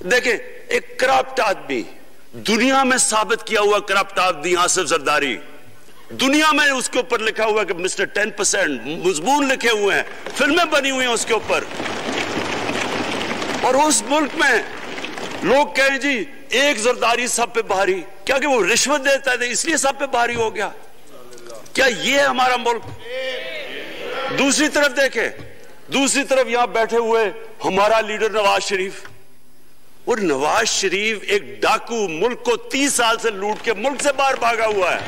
देखें, एक करप्ट आदमी, दुनिया में साबित किया हुआ करप्ट आदमी आसिफ जरदारी, दुनिया में उसके ऊपर लिखा हुआ कि मिस्टर 10%, मजमून लिखे हुए हैं, फिल्में बनी हुई हैं उसके ऊपर। और उस मुल्क में लोग कहें जी एक जरदारी सब पे भारी, क्या कि वो रिश्वत देता है इसलिए सब पे भारी हो गया? क्या ये है हमारा मुल्क? दूसरी तरफ देखें, दूसरी तरफ यहां बैठे हुए हमारा लीडर नवाज शरीफ, और नवाज शरीफ एक डाकू, मुल्क को 30 साल से लूट के मुल्क से बाहर भागा हुआ है,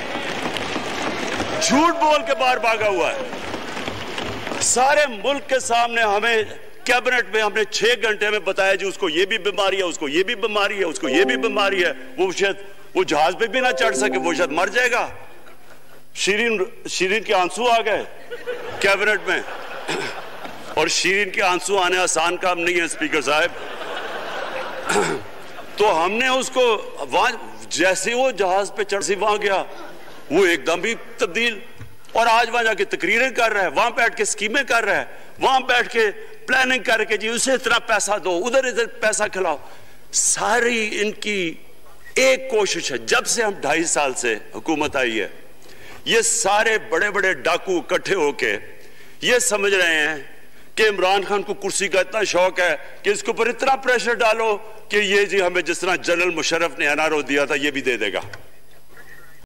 झूठ बोल के बाहर भागा हुआ है। सारे मुल्क के सामने हमें कैबिनेट में हमने 6 घंटे में बताया जी उसको ये भी बीमारी है, उसको ये भी बीमारी है, उसको ये भी बीमारी है, वो शायद वो जहाज पे भी ना चढ़ सके, वो शायद मर जाएगा। शीरीन के आंसू आ गए कैबिनेट में, और शीरीन के आंसू आने आसान काम नहीं है स्पीकर साहब। तो हमने उसको वहां, जैसे वो जहाज पे चढ़ सी वहां गया, वो एकदम ही तब्दील, और आज वहां जाके तकरीरें कर रहा है, वहां बैठ के स्कीमें कर रहा है, वहां बैठ के प्लानिंग करके जी उसे इतना पैसा दो, उधर इधर पैसा खिलाओ। सारी इनकी एक कोशिश है, जब से हम 2.5 साल से हुकूमत आई है, ये सारे बड़े बड़े डाकू इकट्ठे होके ये समझ रहे हैं कि इमरान खान को कुर्सी का इतना शौक है कि इसके ऊपर इतना प्रेशर डालो कि ये जी हमें जिस तरह जनरल मुशर्रफ ने एनआरओ दिया था ये भी दे देगा।